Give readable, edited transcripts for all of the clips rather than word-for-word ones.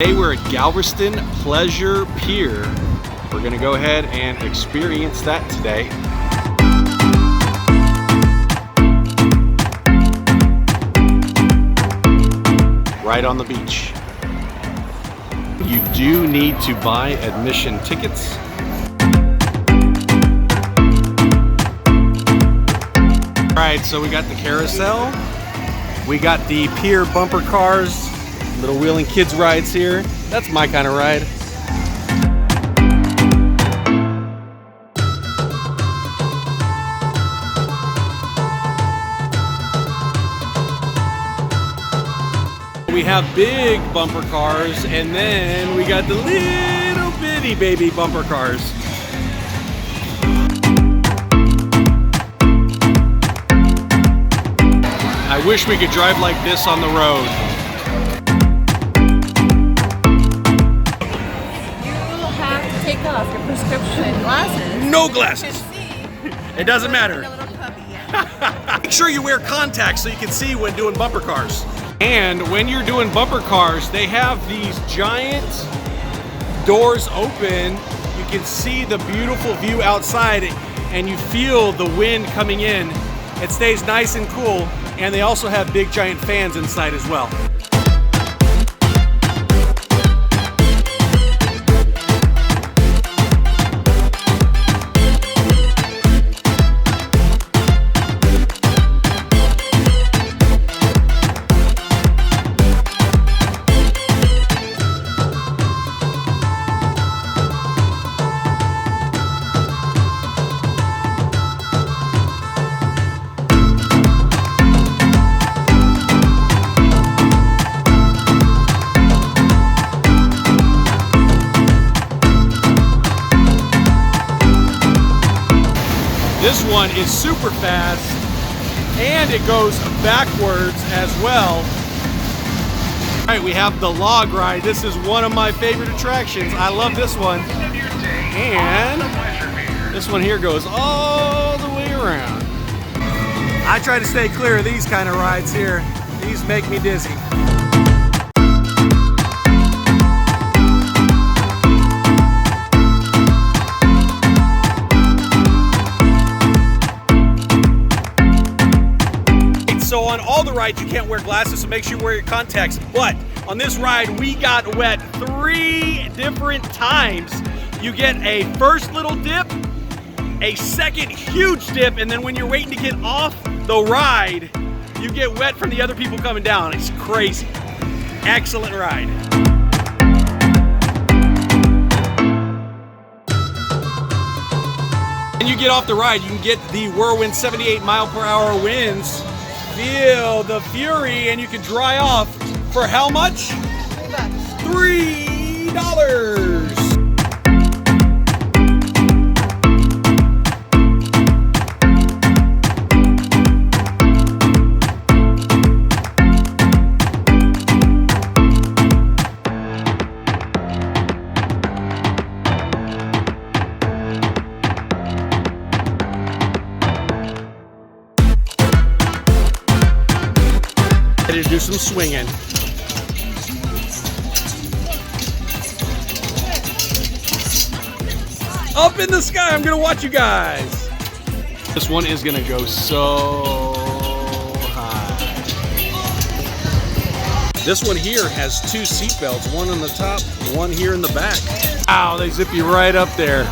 Today we're at Galveston Pleasure Pier. We're gonna go ahead and experience that today. Right on the beach. You do need to buy admission tickets. All right, so we got the carousel. We got the pier bumper cars. Little wheeling kids rides here. That's my kind of ride. We have big bumper cars, and then we got the little bitty baby bumper cars. I wish we could drive like this on the road. Take off your prescription glasses. No glasses. It doesn't matter. Make sure you wear contacts so you can see when doing bumper cars. And when you're doing bumper cars, they have these giant doors open. You can see the beautiful view outside and you feel the wind coming in. It stays nice and cool. And they also have big giant fans inside as well. This one is super fast and it goes backwards as well. All right, we have the log ride. This is one of my favorite attractions. I love this one. And this one here goes all the way around. I try to stay clear of these kind of rides here. These make me dizzy. So on all the rides, you can't wear glasses, so make sure you wear your contacts. But on this ride, we got wet 3 different times. You get a first little dip, a second huge dip, and then when you're waiting to get off the ride, you get wet from the other people coming down. It's crazy. Excellent ride. When you get off the ride, you can get the whirlwind 78-mile-per-hour winds. Feel the fury, and you can dry off for how much? $3. Ready to do some swinging. Up in the sky, I'm gonna watch you guys. This one is gonna go so high. This one here has 2 seat belts, one on the top, one here in the back. Wow, they zip you right up there.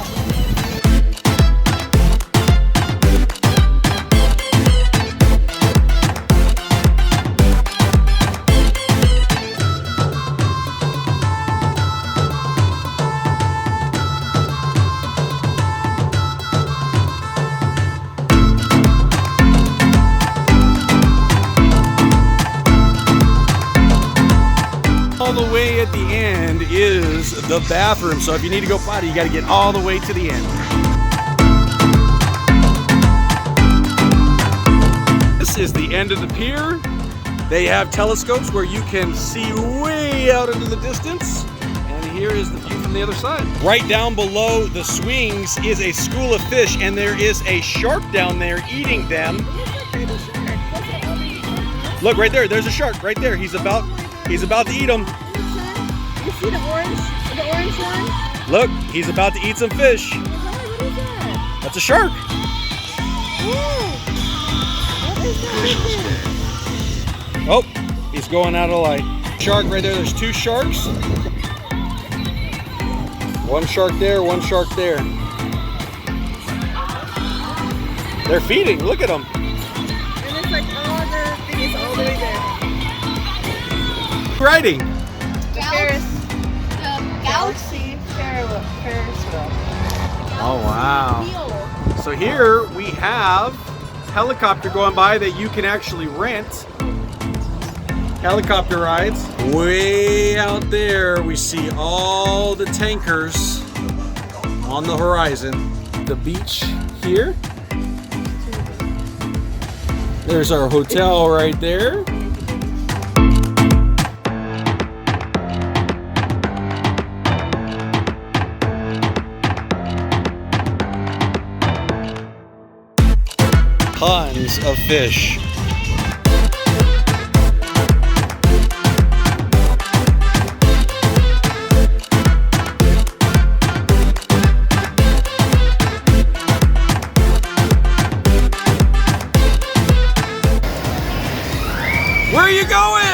All the way at the end is the bathroom, so if you need to go potty, you got to get all the way to the end. This is the end of the pier. They have telescopes where you can see way out into the distance, and here is the view from the other side. Right down below the swings is a school of fish, and there is a shark down there eating them. Look right there, there's a shark right there. He's about to eat him. You see the orange one? Look, he's about to eat some fish. What is that? That's a shark. Whoa! What is that? Oh, he's going out of light. Shark right there. There's two sharks. One shark there, one shark there. They're feeding. Look at them. And it's like all the thing is all the way there. Riding. The Galaxy Ferris wheel. Oh, wow. So here we have a helicopter going by that you can actually rent. Helicopter rides. Way out there, we see all the tankers on the horizon. The beach here. There's our hotel right there. Tons of fish. Where are you going?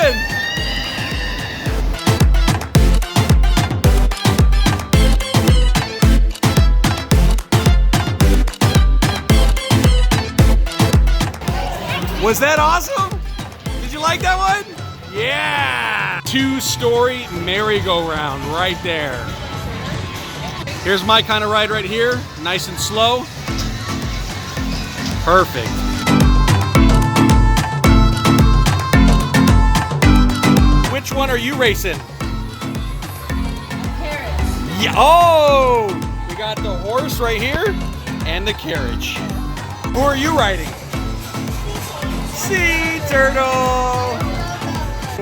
Was that awesome? Did you like that one? Yeah! Two-story merry-go-round right there. Here's my kind of ride right here. Nice and slow. Perfect. Which one are you racing? Carrots. Yeah. Oh! We got the horse right here and the carriage. Who are you riding? Sea turtle!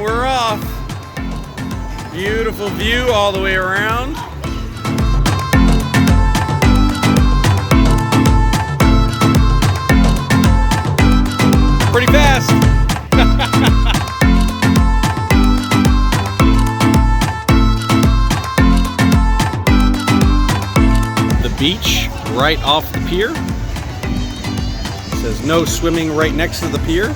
We're off. Beautiful view all the way around. Pretty fast. The beach right off the pier. It says no swimming right next to the pier.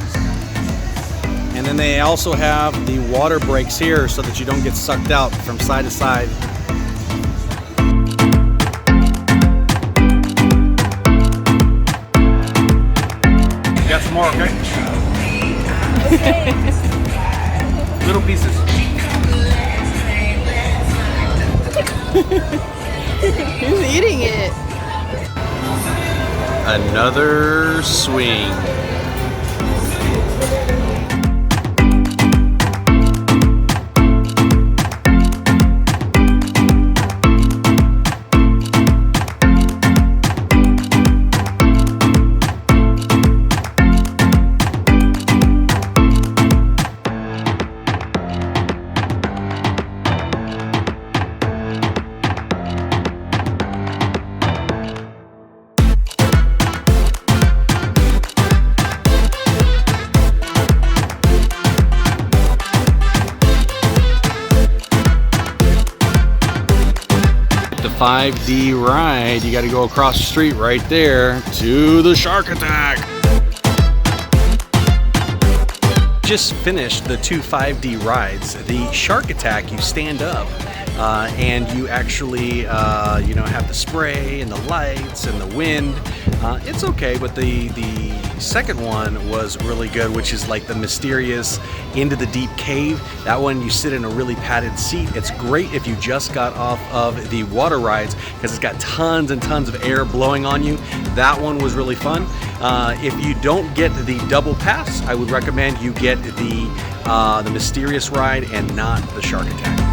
And then they also have the water breaks here so that you don't get sucked out from side to side. Got some more, okay? Little pieces. Who's eating it? Another swing. The 5D ride, you got to go across the street right there to the Shark Attack. Just finished the two 5D rides. The Shark Attack, you stand up and you actually you know, have the spray and the lights and the wind. It's okay, but the second one was really good, which is like the mysterious into the deep cave. That one you sit in a really padded seat. It's great if you just got off of the water rides because it's got tons and tons of air blowing on you. That one was really fun. If you don't get the double pass, I would recommend you get the mysterious ride and not the Shark Attack.